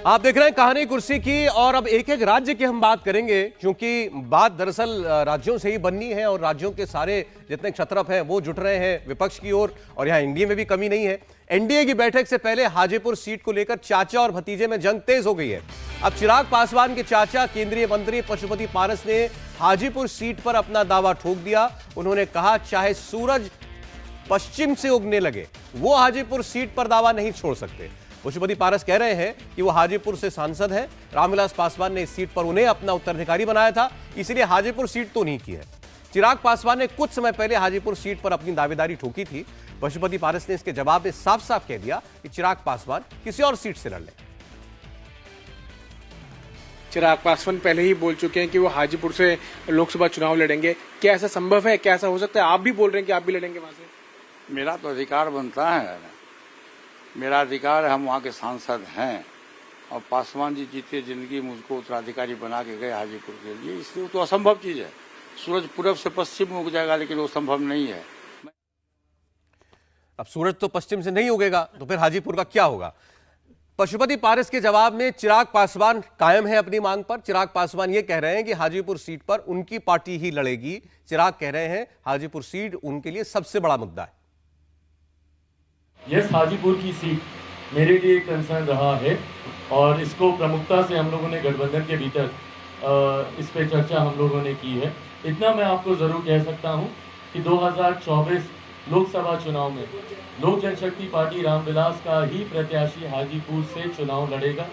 आप देख रहे हैं कहानी कुर्सी की, और अब एक एक राज्य की हम बात करेंगे, क्योंकि बात दरअसल राज्यों से ही बननी है और राज्यों के सारे जितने क्षत्रप हैं वो जुट रहे हैं विपक्ष की ओर, और यहां एनडीए में भी कमी नहीं है। एनडीए की बैठक से पहले हाजीपुर सीट को लेकर चाचा और भतीजे में जंग तेज हो गई है। अब चिराग पासवान के चाचा केंद्रीय मंत्री पशुपति पारस ने हाजीपुर सीट पर अपना दावा ठोक दिया। उन्होंने कहा चाहे सूरज पश्चिम से उगने लगे, वो हाजीपुर सीट पर दावा नहीं छोड़ सकते। पशुपति पारस कह रहे हैं कि वो हाजीपुर से सांसद हैं। रामविलास पासवान ने इस सीट पर उन्हें अपना उत्तराधिकारी बनाया था, इसलिए हाजीपुर सीट तो नहीं की है। चिराग पासवान ने कुछ समय पहले हाजीपुर सीट पर अपनी दावेदारी ठोकी थी। पशुपति पारस ने इसके जवाब में साफ साफ कह दिया कि चिराग पासवान किसी और सीट से लड़ लें। चिराग पासवान पहले ही बोल चुके हैं कि वो हाजीपुर से लोकसभा चुनाव लड़ेंगे। क्या ऐसा संभव है? क्या ऐसा हो सकता है? आप भी बोल रहे हैं कि आप भी लड़ेंगे वहां से। मेरा तो अधिकार बनता है, मेरा अधिकार है, हम वहाँ के सांसद हैं और पासवान जी जीते जिंदगी मुझको उत्तराधिकारी बना के गए हाजीपुर के लिए, इसलिए तो असंभव चीज है। सूरज पूरब से पश्चिम उग जाएगा, लेकिन वो संभव नहीं है। अब सूरज तो पश्चिम से नहीं उगेगा तो फिर हाजीपुर का क्या होगा? पशुपति पारस के जवाब में चिराग पासवान कायम है अपनी मांग पर। चिराग पासवान ये कह रहे हैं कि हाजीपुर सीट पर उनकी पार्टी ही लड़ेगी। चिराग कह रहे हैं हाजीपुर सीट उनके लिए सबसे बड़ा मुद्दा है। यस, हाजीपुर की सीट मेरे लिए कंसर्न रहा है और इसको प्रमुखता से हम लोगों ने गठबंधन के भीतर इस पे चर्चा हम लोगों ने की है। इतना मैं आपको जरूर कह सकता हूं कि 2024 लोकसभा चुनाव में लोक जनशक्ति पार्टी रामविलास का ही प्रत्याशी हाजीपुर से चुनाव लड़ेगा।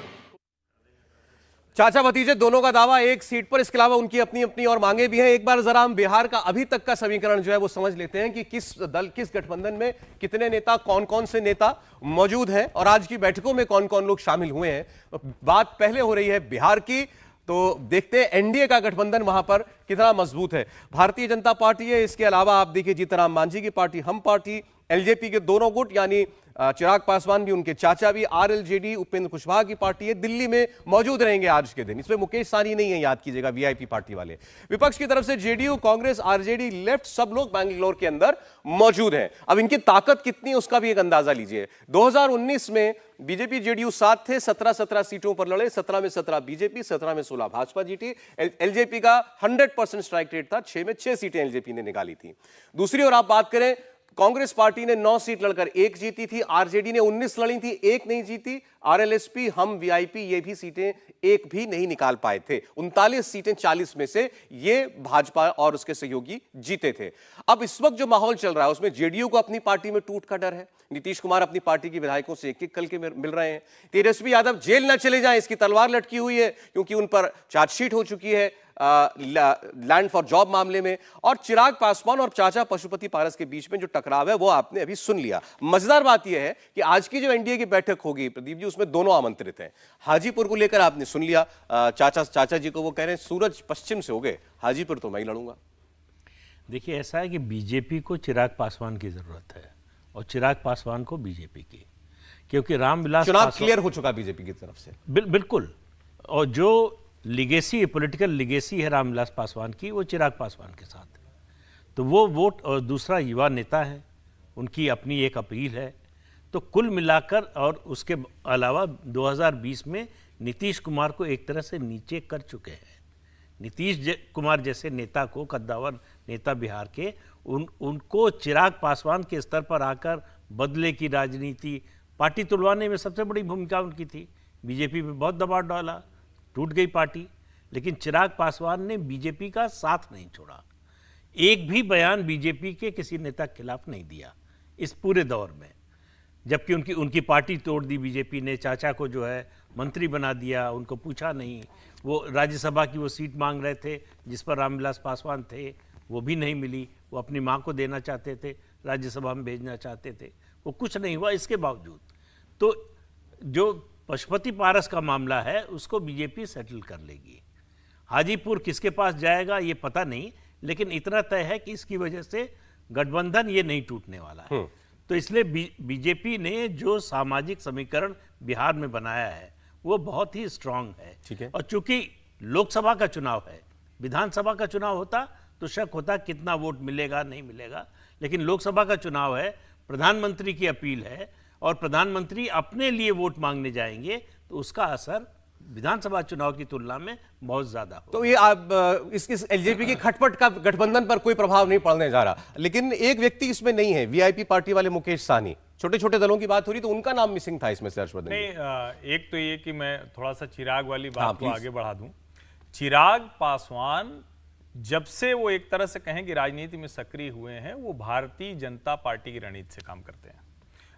चाचा भतीजे दोनों का दावा एक सीट पर, इसके अलावा उनकी अपनी अपनी और मांगे भी हैं। एक बार जरा हम बिहार का अभी तक का समीकरण जो है वो समझ लेते हैं कि किस दल, किस गठबंधन में कितने नेता, कौन कौन से नेता मौजूद हैं और आज की बैठकों में कौन कौन लोग शामिल हुए हैं। बात पहले हो रही है बिहार की, तो देखते हैं एनडीए का गठबंधन वहां पर कितना मजबूत है। भारतीय जनता पार्टी है, इसके अलावा आप देखिए जीतनराम मांझी की पार्टी, हम पार्टी, एलजेपी के दोनों गुट यानी चिराग पासवान भी, उनके चाचा भी, आरएलजेडी उपेंद्र कुशवाहा की पार्टी है, दिल्ली में मौजूद रहेंगे आज के दिन। इसमें मुकेश सहनी नहीं है, याद कीजिएगा, वीआईपी पार्टी वाले। विपक्ष की तरफ से जेडीयू, कांग्रेस, आरजेडी, लेफ्ट, सब लोग बैंगलोर के अंदर मौजूद हैं। अब इनकी ताकत कितनी है उसका भी एक अंदाजा लीजिए। 2019 में बीजेपी जेडीयू साथ थे, 17 सीटों पर लड़े, 17 में 17 बीजेपी, 17 में 16 भाजपा जीती। एलजेपी का 100% स्ट्राइक रेट था, 6 में 6 सीटें एलजेपी ने निकाली थी। दूसरी ओर आप बात करें, कांग्रेस पार्टी ने 9 सीट लड़कर 1 जीती थी, आरजेडी ने 19 लड़ी थी, 1 नहीं जीती, आरएलएसपी, हम, वीआईपी ये भी सीटें 1 भी नहीं निकाल पाए थे। 39 सीटें 40 में से ये भाजपा और उसके सहयोगी जीते थे। अब इस वक्त जो माहौल चल रहा है उसमें जेडीयू को अपनी पार्टी में टूट का डर है। नीतीश कुमार अपनी पार्टी के विधायकों से एक-एक कल के मिल रहे हैं। तेजस्वी यादव जेल न चले जाएं इसकी तलवार लटकी हुई है, क्योंकि उन पर चार्जशीट हो चुकी है लैंड फॉर जॉब मामले में। और चिराग पासवान और चाचा पशुपति पारस के बीच में जो टकराव है वो आपने अभी सुन लिया। मजेदार बात यह है कि आज की जो एनडीए की बैठक होगी प्रदीप जी, उसमें दोनों आमंत्रित हैं। हाजीपुर को लेकर आपने सुन लिया, चाचा जी को वो कह रहे हैं सूरज पश्चिम से हो गए, हाजीपुर तो मैं ही लड़ूंगा। देखिए, ऐसा है कि बीजेपी को चिराग पासवान की जरूरत है और चिराग पासवान को बीजेपी की, क्योंकि रामविलास चुनाव क्लियर हो चुका बीजेपी की तरफ से। बिल्कुल, और जो लिगेसी, पॉलिटिकल लिगेसी है रामविलास पासवान की, वो चिराग पासवान के साथ है। तो वो वोट, और दूसरा युवा नेता है, उनकी अपनी एक अपील है। तो कुल मिलाकर, और उसके अलावा 2020 में नीतीश कुमार को एक तरह से नीचे कर चुके हैं। नीतीश कुमार जैसे नेता को, कद्दावर नेता बिहार के, उनको चिराग पासवान के स्तर पर आकर बदले की राजनीति, पार्टी तुड़वाने में सबसे बड़ी भूमिका उनकी थी। बीजेपी पे बहुत दबाव डाला, टूट गई पार्टी, लेकिन चिराग पासवान ने बीजेपी का साथ नहीं छोड़ा। एक भी बयान बीजेपी के किसी नेता के खिलाफ नहीं दिया इस पूरे दौर में, जबकि उनकी पार्टी तोड़ दी बीजेपी ने। चाचा को जो है मंत्री बना दिया, उनको पूछा नहीं। वो राज्यसभा की वो सीट मांग रहे थे जिस पर रामविलास पासवान थे, वो भी नहीं मिली। वो अपनी मां को देना चाहते थे, राज्यसभा में भेजना चाहते थे, वो कुछ नहीं हुआ। इसके बावजूद तो जो पशुपति पारस का मामला है उसको बीजेपी सेटल कर लेगी। हाजीपुर किसके पास जाएगा ये पता नहीं, लेकिन इतना तय है कि इसकी वजह से गठबंधन ये नहीं टूटने वाला है। तो इसलिए बीजेपी ने जो सामाजिक समीकरण बिहार में बनाया है वो बहुत ही स्ट्रांग है। ठीक है। और चूंकि लोकसभा का चुनाव है, विधानसभा का चुनाव होता तो शक होता कितना वोट मिलेगा नहीं मिलेगा, लेकिन लोकसभा का चुनाव है, प्रधानमंत्री की अपील है और प्रधानमंत्री अपने लिए वोट मांगने जाएंगे, तो उसका असर विधानसभा चुनाव की तुलना में बहुत ज्यादा हो। तो ये आप इस एलजेपी की खटपट का गठबंधन पर कोई प्रभाव नहीं पड़ने जा रहा, लेकिन एक व्यक्ति इसमें नहीं है, वीआईपी पार्टी वाले मुकेश साहनी। छोटे छोटे दलों की बात हो रही तो उनका नाम मिसिंग था इसमें से। हर्षवर्धन नहीं, एक तो ये कि मैं थोड़ा सा चिराग वाली बात को प्लीज। आगे बढ़ा दूं। चिराग पासवान जब से वो एक तरह से कहें कि राजनीति में सक्रिय हुए हैं, वो भारतीय जनता पार्टी की रणनीति से काम करते हैं।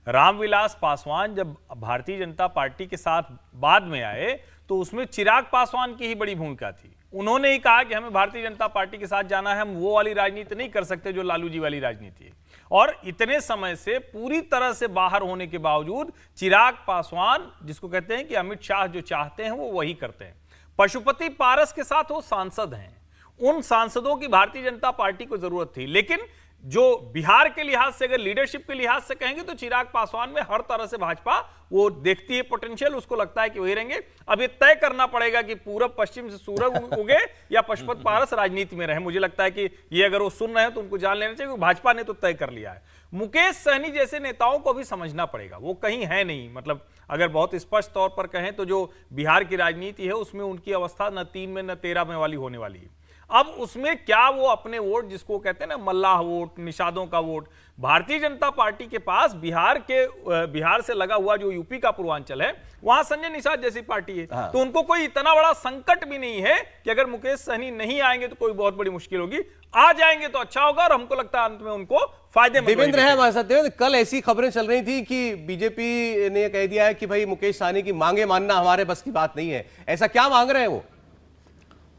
रामविलास पासवान जब भारतीय जनता पार्टी के साथ बाद में आए तो उसमें चिराग पासवान की ही बड़ी भूमिका थी। उन्होंने ही कहा कि हमें भारतीय जनता पार्टी के साथ जाना है, हम वो वाली राजनीति नहीं कर सकते जो लालू जी वाली राजनीति है। और इतने समय से पूरी तरह से बाहर होने के बावजूद चिराग पासवान, जिसको कहते हैं कि अमित शाह जो चाहते हैं वो वही करते हैं। पशुपति पारस के साथ वो सांसद हैं, उन सांसदों की भारतीय जनता पार्टी को जरूरत थी। लेकिन जो बिहार के लिहाज से, अगर लीडरशिप के लिहाज से कहेंगे तो चिराग पासवान में हर तरह से भाजपा वो देखती है पोटेंशियल, उसको लगता है कि वही रहेंगे। अब ये तय करना पड़ेगा कि पूरब पश्चिम से सूरज उगे या पशुपति पारस राजनीति में रहे। मुझे लगता है कि ये अगर वो सुन रहे हैं तो उनको जान लेना चाहिए, क्योंकि भाजपा ने तो तय कर लिया है। मुकेश सहनी जैसे नेताओं को भी समझना पड़ेगा, वो कहीं है नहीं। मतलब अगर बहुत स्पष्ट तौर पर कहें तो जो बिहार की राजनीति है उसमें उनकी अवस्था न 3 में न 13 में वाली होने वाली है। अब उसमें क्या वो अपने वोट, जिसको कहते हैं ना मल्लाह वोट, निषादों का वोट, भारतीय जनता पार्टी के पास बिहार से लगा हुआ जो यूपी का पूर्वांचल है, वहां संजय निषाद जैसी पार्टी है। तो उनको कोई इतना बड़ा संकट भी नहीं है कि अगर मुकेश सहनी नहीं आएंगे तो कोई बहुत बड़ी मुश्किल होगी। आ जाएंगे तो अच्छा होगा और हमको लगता है अंत में उनको फायदे। देवेंद्र है हमारे साथ। देवेंद्र, कल ऐसी खबरें चल रही थी कि बीजेपी ने कह दिया है कि भाई मुकेश सहनी की मांगे मानना हमारे बस की बात नहीं है। ऐसा क्या मांग रहे हैं वो?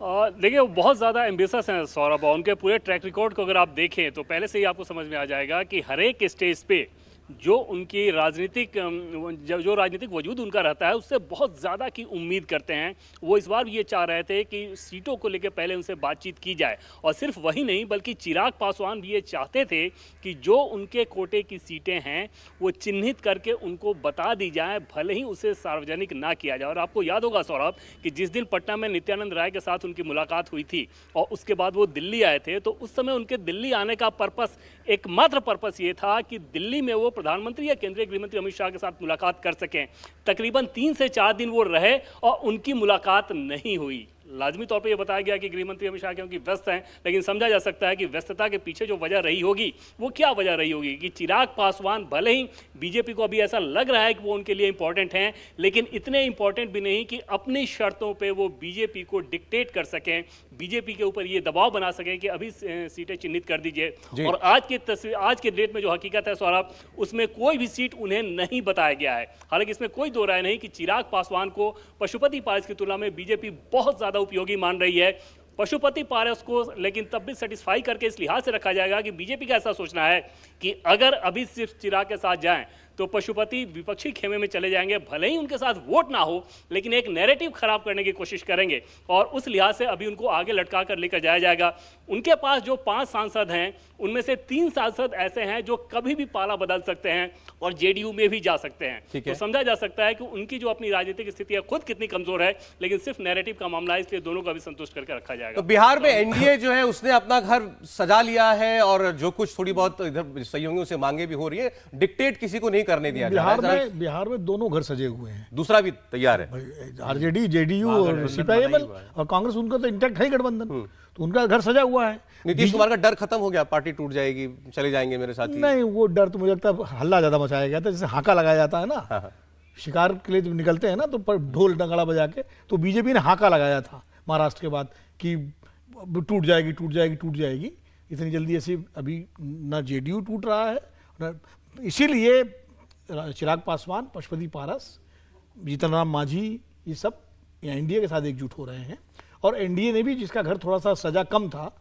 देखिए, वो बहुत ज़्यादा एम्बिशियस हैं सौरभ। उनके पूरे ट्रैक रिकॉर्ड को अगर आप देखें तो पहले से ही आपको समझ में आ जाएगा कि हर एक स्टेज पे जो उनकी राजनीतिक वजूद उनका रहता है उससे बहुत ज़्यादा की उम्मीद करते हैं। वो इस बार ये चाह रहे थे कि सीटों को लेकर पहले उनसे बातचीत की जाए, और सिर्फ वही नहीं बल्कि चिराग पासवान भी ये चाहते थे कि जो उनके कोटे की सीटें हैं वो चिन्हित करके उनको बता दी जाए, भले ही उसे सार्वजनिक ना किया जाए। और आपको याद होगा सौरभ कि जिस दिन पटना में नित्यानंद राय के साथ उनकी मुलाकात हुई थी और उसके बाद वो दिल्ली आए थे, तो उस समय उनके दिल्ली आने का पर्पस, एकमात्र पर्पस ये था कि दिल्ली में वो प्रधानमंत्री या केंद्रीय गृह मंत्री अमित शाह के साथ मुलाकात कर सकें। तकरीबन 3 से 4 दिन वो रहे और उनकी मुलाकात नहीं हुई। लाजमी तौर पे ये बताया गया कि गृह मंत्री अमित शाह क्योंकि व्यस्त हैं, लेकिन समझा जा सकता है कि व्यस्तता के पीछे जो वजह रही होगी वो क्या वजह रही होगी कि चिराग पासवान भले ही बीजेपी को अभी ऐसा लग रहा है कि वो उनके लिए इंपॉर्टेंट हैं, लेकिन इतने इंपॉर्टेंट भी नहीं कि अपनी शर्तों पे वो बीजेपी को डिक्टेट कर सकें, बीजेपी के ऊपर ये दबाव बना सकें कि अभी सीटें चिन्हित कर दीजिए। और आज के डेट में जो हकीकत है सौरभ, उसमें कोई भी सीट उन्हें नहीं बताया गया है। हालांकि इसमें कोई दो राय नहीं कि चिराग पासवान को पशुपति पारस की तुलना में बीजेपी बहुत ज्यादा उपयोगी मान रही है। पशुपति पारस को लेकिन तब भी सेटिस्फाई करके इस लिहाज से रखा जाएगा कि बीजेपी का ऐसा सोचना है कि अगर अभी सिर्फ चिराग के साथ जाएं तो पशुपति विपक्षी खेमे में चले जाएंगे, भले ही उनके साथ वोट ना हो, लेकिन एक नैरेटिव खराब करने की कोशिश करेंगे और उस लिहाज से अभी उनको आगे लटका कर लेकर जाया जाएगा। उनके पास जो 5 सांसद हैं उनमें से 3 सांसद ऐसे हैं जो कभी भी पाला बदल सकते हैं और जेडीयू में भी जा सकते हैं। तो समझा जा सकता है कि उनकी जो अपनी राजनीतिक स्थिति है खुद कितनी कमजोर है, लेकिन सिर्फ नैरेटिव का मामला है, इसलिए दोनों को भी संतुष्ट करके रखा जाएगा। तो बिहार में एनडीए जो है उसने अपना घर सजा लिया है और जो कुछ थोड़ी बहुत इधर सहयोगियों से मांगे भी हो रही है, डिक्टेट किसी को नहीं करने दिया जा रहा है। बिहार में दोनों घर सजे हुए हैं, दूसरा भी तैयार है। आरजेडी, जेडीयू और सीपीआईएम और कांग्रेस, उनका तो इंटैक्ट है गठबंधन, तो उनका घर सजा हुआ है। नीतीश कुमार का डर खत्म हो गया, पार्टी टूट जाएगी, चले जाएंगे मेरे साथ। नहीं, वो डर तो मुझे लगता है हल्ला ज्यादा मचाया गया था, जैसे हाका लगाया जाता है ना, शिकार के लिए जब निकलते हैं ना तो ढोल नगाड़ा बजा के, तो बीजेपी ने हाका लगाया था महाराष्ट्र के बाद कि टूट जाएगी टूट जाएगी टूट जाएगी। इतनी जल्दी ऐसे अभी ना जेडीयू टूट रहा है ना, इसीलिए चिराग पासवान, पशुपति पारस, जीतन राम मांझी, ये सब एनडीए के साथ एकजुट हो रहे हैं। और एनडीए ने भी जिसका घर थोड़ा सा सजा कम था,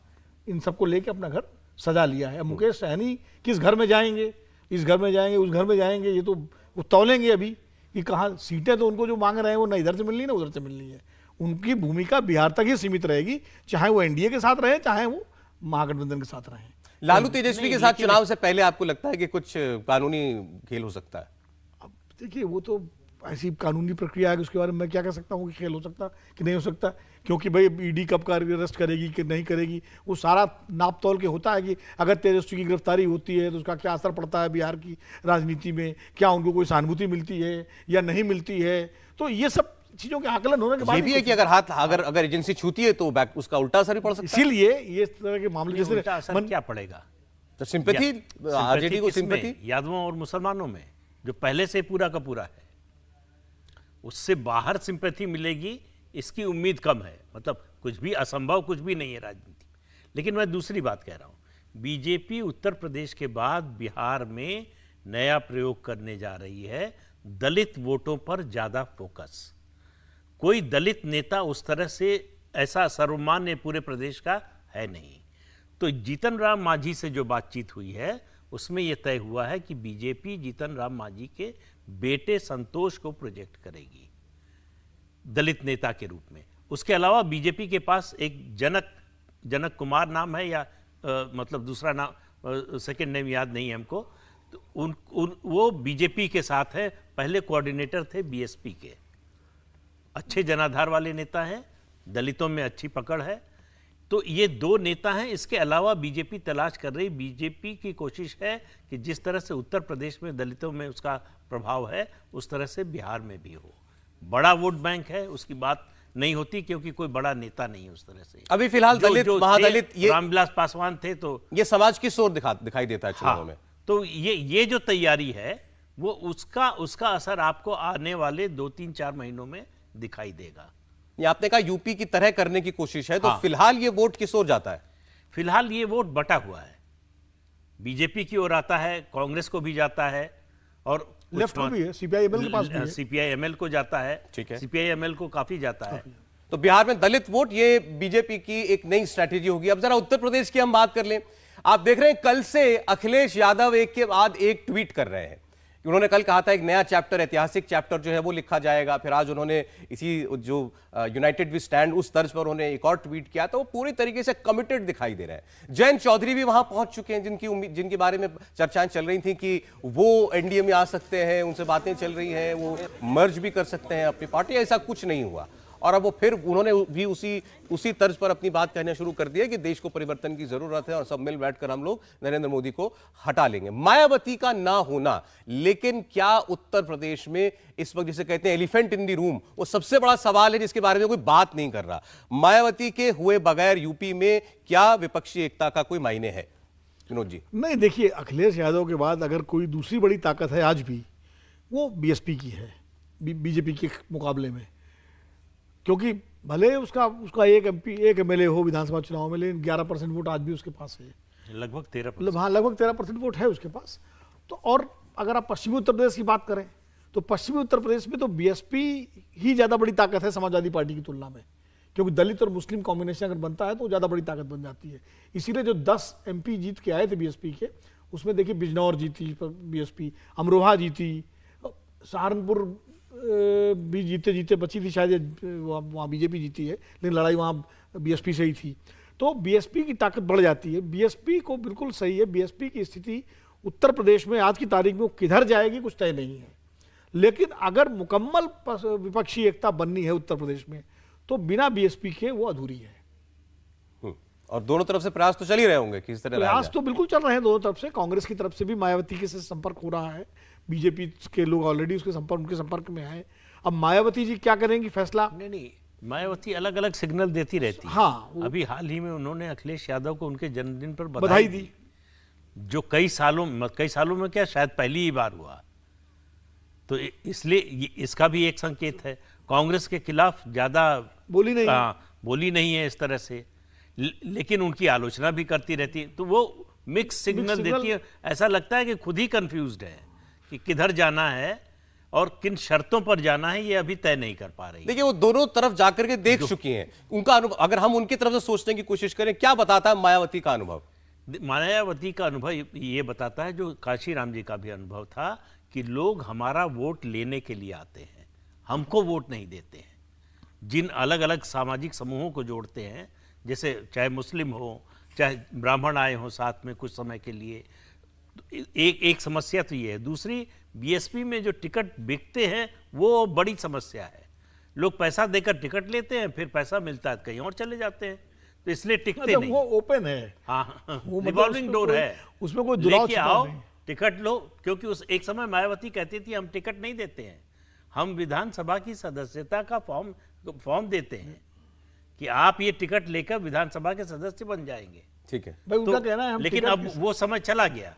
इन सबको लेके अपना घर सजा लिया है। मुकेश सहनी किस घर में जाएंगे, इस घर में जाएंगे, उस घर में जाएंगे, ये तो वो तौलेंगे अभी कि कहाँ सीटें तो उनको जो मांग रहे हैं वो ना इधर से मिलनी ना उधर से मिलनी है। उनकी भूमिका बिहार तक ही सीमित रहेगी, चाहे वो एनडीए के साथ रहे चाहे वो महागठबंधन के साथ रहे। लालू तेजस्वी के साथ चुनाव से पहले आपको लगता है कि कुछ कानूनी खेल हो सकता है? अब देखिए, वो तो ऐसी कानूनी प्रक्रिया है कि उसके बारे में मैं क्या कह सकता हूँ कि खेल हो सकता कि नहीं हो सकता, क्योंकि भाई ईडी कब का अरेस्ट करेगी कि नहीं करेगी, वो सारा नाप तोल के होता है कि अगर तेजस्वी की गिरफ्तारी होती है तो उसका क्या असर पड़ता है बिहार की राजनीति में, क्या उनको कोई सहानुभूति मिलती है या नहीं मिलती है। तो ये सब चीजों के आकलन होने के बाद ये भी है कि अगर एजेंसी छूती है तो उसका उल्टा असर भी पड़ सकता है। इसीलिए ये इस तरह के मामले जैसे उल्टा असर क्या पड़ेगा? तो सिंपैथी, आरजेडी को सिंपैथी यादवों और मुसलमानों में जो पहले से पूरा का पूरा है, उससे बाहर सिंपैथी मिलेगी इसकी उम्मीद कम है। मतलब कुछ भी असंभव कुछ भी नहीं है राजनीति में। लेकिन मैं दूसरी बात कह रहा हूं, बीजेपी उत्तर प्रदेश के बाद बिहार में नया प्रयोग करने जा रही है, दलित वोटों पर ज्यादा फोकस। कोई दलित नेता उस तरह से ऐसा सर्वमान्य पूरे प्रदेश का है नहीं। तो जीतन राम मांझी से जो बातचीत हुई है उसमें यह तय हुआ है कि बीजेपी जीतन राम मांझी के बेटे संतोष को प्रोजेक्ट करेगी दलित नेता के रूप में। उसके अलावा बीजेपी के पास एक जनक कुमार नाम है या मतलब दूसरा नाम सेकंड नेम याद नहीं है हमको, तो वो बीजेपी के साथ है, पहले कोऑर्डिनेटर थे बीएसपी के। अच्छे जनाधार वाले नेता हैं, दलितों में अच्छी पकड़ है। तो ये दो नेता हैं। इसके अलावा बीजेपी तलाश कर रही, बीजेपी की कोशिश है कि जिस तरह से उत्तर प्रदेश में दलितों में उसका प्रभाव है उस तरह से बिहार में भी हो। बड़ा वोट बैंक है उसकी बात नहीं होती क्योंकि कोई बड़ा नेता नहीं है उस तरह से। अभी फिलहाल दलित महादलित ये रामविलास पासवान थे, तो ये समाज की सोच दिखाई देता है चुनाव में। तो ये जो तैयारी है वो उसका असर आपको आने वाले 2-3-4 महीनों में दिखाई देगा। ये आपने कहा यूपी की तरह करने की कोशिश है, तो फिलहाल ये वोट किस ओर जाता है? फिलहाल ये वोट बटा हुआ है, बीजेपी की ओर आता है, कांग्रेस को भी जाता है और लेफ्ट को भी है, सीपीआई-एमएल के पास भी है। सीपीआई-एमएल को जाता है, ठीक है, सीपीआई-एमएल को काफी जाता है। तो बिहार में दलित वोट, ये बीजेपी की एक नई स्ट्रैटेजी होगी। अब जरा उत्तर प्रदेश की हम बात कर लें। आप देख रहे हैं कल से अखिलेश यादव एक के बाद एक ट्वीट कर रहे हैं। उन्होंने कल कहा था एक नया चैप्टर, ऐतिहासिक चैप्टर जो है वो लिखा जाएगा। फिर आज उन्होंने इसी जो यूनाइटेड वी स्टैंड उस तर्ज पर उन्होंने एक और ट्वीट किया, तो वो पूरी तरीके से कमिटेड दिखाई दे रहे हैं। जयंत चौधरी भी वहां पहुंच चुके हैं, जिनके बारे में चर्चाएं चल रही थी कि वो एनडीए में आ सकते हैं, उनसे बातें चल रही हैं, वो मर्ज भी कर सकते हैं अपनी पार्टी। ऐसा कुछ नहीं हुआ और अब वो फिर उन्होंने भी उसी तर्ज पर अपनी बात कहना शुरू कर दिया कि देश को परिवर्तन की जरूरत है और सब मिल बैठकर हम लोग नरेंद्र मोदी को हटा लेंगे। मायावती का ना होना, लेकिन क्या उत्तर प्रदेश में इस वक्त जिसे कहते हैं एलिफेंट इन द रूम, वो सबसे बड़ा सवाल है जिसके बारे में कोई बात नहीं कर रहा। मायावती के हुए बगैर यूपी में क्या विपक्षी एकता का कोई मायने है? विनोद जी। नहीं, देखिए, अखिलेश यादव के बाद अगर कोई दूसरी बड़ी ताकत है आज भी, वो बीएसपी की है, बीजेपी के मुकाबले में। क्योंकि भले उसका एक एमएलए हो विधानसभा चुनाव में, लेकिन 11% वोट आज भी उसके पास है, लगभग 13%। हाँ, लगभग 13% वोट है उसके पास। तो और अगर आप पश्चिमी उत्तर प्रदेश की बात करें तो पश्चिमी उत्तर प्रदेश में तो बीएसपी ही ज़्यादा बड़ी ताकत है समाजवादी पार्टी की तुलना में, क्योंकि दलित और मुस्लिम कॉम्बिनेशन अगर बनता है तो वो ज़्यादा बड़ी ताकत बन जाती है। इसीलिए जो 10 MP जीत के आए थे बीएसपी के, उसमें देखिए बिजनौर जीती बीएसपी, अमरोहा जीती, सहारनपुर भी जीते बची थी शायद, वहाँ बीजेपी जीती है, लेकिन लड़ाई वहाँ बीएसपी से ही थी। तो बीएसपी की ताकत बढ़ जाती है। बीएसपी को बिल्कुल सही है, बीएसपी की स्थिति उत्तर प्रदेश में आज की तारीख में किधर जाएगी कुछ तय नहीं है। लेकिन अगर मुकम्मल विपक्षी एकता बननी है उत्तर प्रदेश में तो बिना बीएसपी के वो अधूरी है। और दोनों तरफ से प्रयास तो चल ही रहे होंगे, किस तरह प्रयास तो बिल्कुल चल रहे हैं दोनों तरफ से। कांग्रेस की तरफ से भी मायावती के से संपर्क हो रहा है, बीजेपी के लोग ऑलरेडी उनके संपर्क में आए। अब मायावती जी क्या करेंगी फैसला? नहीं, मायावती अलग अलग सिग्नल देती रहती है। हाँ, अभी हाल ही में उन्होंने अखिलेश यादव को उनके जन्मदिन पर बधाई दी, जो कई सालों में क्या शायद पहली ही बार हुआ। तो इसलिए इसका भी एक संकेत है। कांग्रेस के खिलाफ ज्यादा बोली नहीं है इस तरह से, लेकिन उनकी आलोचना भी करती रहती है। तो वो मिक्स सिग्नल देती है। ऐसा लगता है कि खुद ही कंफ्यूज्ड है कि किधर जाना है और किन शर्तों पर जाना है, ये अभी तय नहीं कर पा रही। देखिए, वो दोनों तरफ जाकर के देख चुकी हैं। उनका अनुभव अगर हम उनकी तरफ से सोचने की कोशिश करें, क्या बताता है मायावती का अनुभव? मायावती का अनुभव ये बताता है जो काशीराम जी का भी अनुभव था, कि लोग हमारा वोट लेने के लिए आते हैं, हमको वोट नहीं देते हैं। जिन अलग अलग सामाजिक समूहों को जोड़ते हैं, जैसे चाहे मुस्लिम हो, चाहे ब्राह्मण आए हों साथ में कुछ समय के लिए, एक समस्या तो ये है। दूसरी, बीएसपी में जो टिकट बिकते हैं वो बड़ी समस्या है। लोग पैसा देकर टिकट लेते हैं, फिर पैसा मिलता है कहीं और चले जाते हैं, तो इसलिए टिकते नहीं। वो ओपन है, हाँ, वो मतलब रिवॉल्विंग डोर है, उसमें कोई दुराव लेके छिपा आओ, नहीं। टिकट लो। क्योंकि उस एक समय मायावती कहती थी हम टिकट नहीं देते हैं, हम विधानसभा की सदस्यता का फॉर्म देते हैं कि आप ये टिकट लेकर विधानसभा के सदस्य बन जाएंगे। ठीक है, भाई उनका कहना है हम लेकिन टिकट अब वो समय चला गया।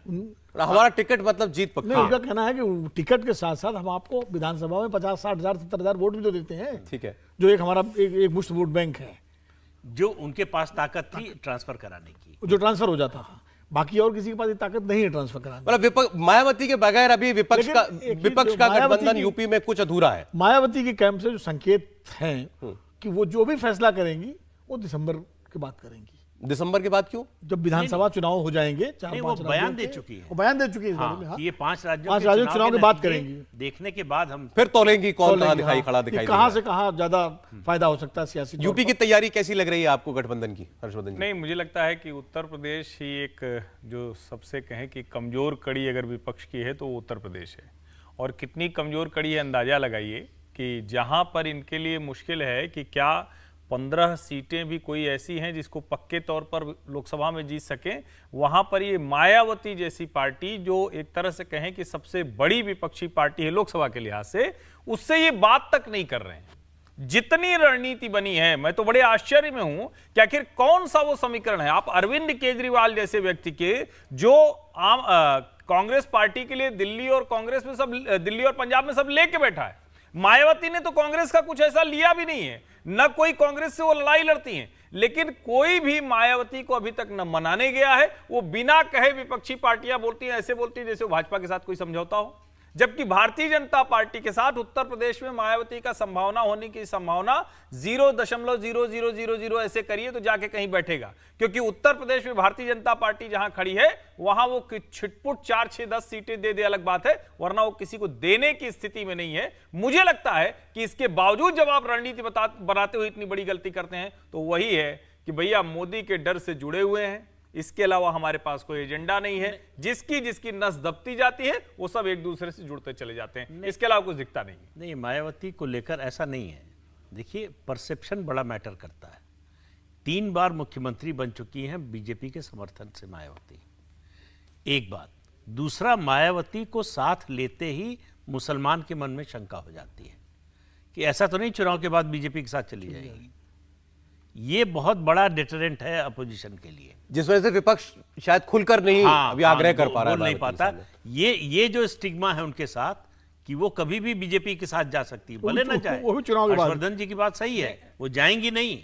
हमारा टिकट मतलब जीत पक्की नहीं, है। उनका कहना है कि टिकट के साथ साथ हम आपको विधानसभा में 50-60,000 70,000 वोट भी तो देते हैं। ठीक है, जो एक हमारा एक मुश्त वोट बैंक है, जो उनके पास ताकत थी ट्रांसफर कराने की, जो ट्रांसफर हो जाता है। बाकी और किसी के पास ये ताकत नहीं है ट्रांसफर कराने। मतलब मायावती के बगैर अभी विपक्ष लेकिन का एक ही विपक्ष जो का मायावती गठबंधन की- यूपी में कुछ अधूरा है। मायावती के कैंप से जो संकेत हैं कि वो जो भी फैसला करेंगी वो दिसंबर के बाद करेंगी। दिसंबर के बाद क्यों? जब विधानसभा चुनाव हो जाएंगे, नहीं, 4-5 वो बयान राज्यों दे के, चुकी है। वो बयान दे चुकी है इस बारे में, हाँ, हाँ। कि ये 5 राज्यों 5 राज्यों के चुनाव के बाद नतीजे करेंगी। देखने के बाद हम फिर तोलेंगी कौन कहां हाँ, दिखाई खड़ा दिखाई कि कहां दे से कहां ज्यादा फायदा हो सकता है सियासी तौर यूपी पर। की तैयारी कैसी लग रही है आपको गठबंधन की, हर्षवर्धन जी? नहीं, मुझे लगता है कि उत्तर प्रदेश ही एक जो सबसे कहें कि कमजोर कड़ी अगर विपक्ष की है तो वो उत्तर प्रदेश है। और कितनी कमजोर कड़ी है अंदाजा लगाइए कि जहां पर इनके लिए मुश्किल है कि क्या 15 सीटें भी कोई ऐसी हैं जिसको पक्के तौर पर लोकसभा में जीत सकें, वहां पर ये मायावती जैसी पार्टी जो एक तरह से कहें कि सबसे बड़ी विपक्षी पार्टी है लोकसभा के लिहाज से, उससे ये बात तक नहीं कर रहे हैं। जितनी रणनीति बनी है, मैं तो बड़े आश्चर्य में हूं कि आखिर कौन सा वो समीकरण है। आप अरविंद केजरीवाल जैसे व्यक्ति के जो आम कांग्रेस पार्टी के लिए दिल्ली और कांग्रेस में सब, दिल्ली और पंजाब में सब लेके बैठा है। मायावती ने तो कांग्रेस का कुछ ऐसा लिया भी नहीं है, न कोई कांग्रेस से वो लड़ाई लड़ती हैं, लेकिन कोई भी मायावती को अभी तक न मनाने गया है। वो बिना कहे विपक्षी पार्टियां बोलती हैं, ऐसे बोलती हैं जैसे वो भाजपा के साथ कोई समझौता हो। जबकि भारतीय जनता पार्टी के साथ उत्तर प्रदेश में मायावती का संभावना होने की संभावना 0.0000 ऐसे करिए तो जाके कहीं बैठेगा, क्योंकि उत्तर प्रदेश में भारतीय जनता पार्टी जहां खड़ी है वहां वो छिटपुट 4, 6, 10 सीटें दे अलग बात है, वरना वो किसी को देने की स्थिति में नहीं है। मुझे लगता है कि इसके बावजूद जब आप रणनीति बनाते हुए इतनी बड़ी गलती करते हैं तो वही है कि भैया मोदी के डर से जुड़े हुए हैं, इसके अलावा हमारे पास कोई एजेंडा नहीं है। जिसकी नस दबती जाती है वो सब एक दूसरे से जुड़ते चले जाते हैं, इसके अलावा कुछ दिखता नहीं। नहीं, मायावती को लेकर ऐसा नहीं है। देखिए, परसेप्शन बड़ा मैटर करता है। 3 बार मुख्यमंत्री बन चुकी हैं बीजेपी के समर्थन से मायावती, एक बात। दूसरा, मायावती को साथ लेते ही मुसलमान के मन में शंका हो जाती है कि ऐसा तो नहीं चुनाव के बाद बीजेपी के साथ चली जाएगी। ये बहुत बड़ा डिटरेंट है अपोजिशन के लिए, जिस वजह से विपक्ष शायद खुलकर नहीं अभी आग्रह कर पा रहा है, बोल नहीं पाता। ये जो स्टिग्मा है उनके साथ कि वो कभी भी बीजेपी के साथ जा सकती है, भले ना जाए। वो भी चुनाव के बाद। हर्षवर्धन जी की बात सही है, वो जाएंगी नहीं,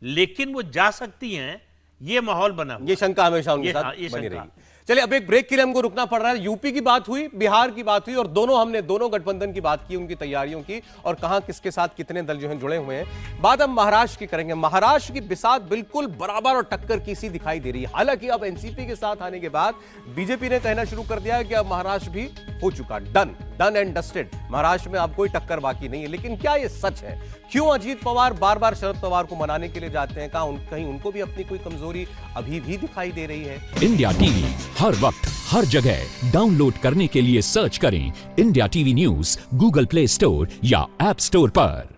लेकिन वो जा सकती हैं, ये माहौल बना हुआ। ये शंका हमेशा उनके साथ ये बनी शंका। रहेगी। चलिए, अब एक ब्रेक के लिए हमको रुकना पड़ रहा है। यूपी की बात हुई, बिहार की बात हुई, और हमने दोनों गठबंधन की बात की, उनकी तैयारियों की, और कहां किसके साथ कितने दल जो हैं जुड़े हुए हैं। बात हम महाराष्ट्र की करेंगे। महाराष्ट्र की बिसात बिल्कुल बराबर और टक्कर की सी दिखाई दे रही है। हालांकि अब एनसीपी के साथ आने के बाद बीजेपी ने कहना शुरू कर दिया है कि अब महाराष्ट्र भी हो चुका डन एंड डस्टेड। महाराष्ट्र में अब कोई टक्कर बाकी नहीं है। लेकिन क्या यह सच है? क्यों अजीत पवार बार बार शरद पवार को मनाने के लिए जाते हैं? कहीं उनको भी अपनी कोई कमजोरी अभी भी दिखाई दे रही है? इंडिया टीवी हर वक्त हर जगह डाउनलोड करने के लिए सर्च करें India TV news Google play store या ऐप स्टोर पर।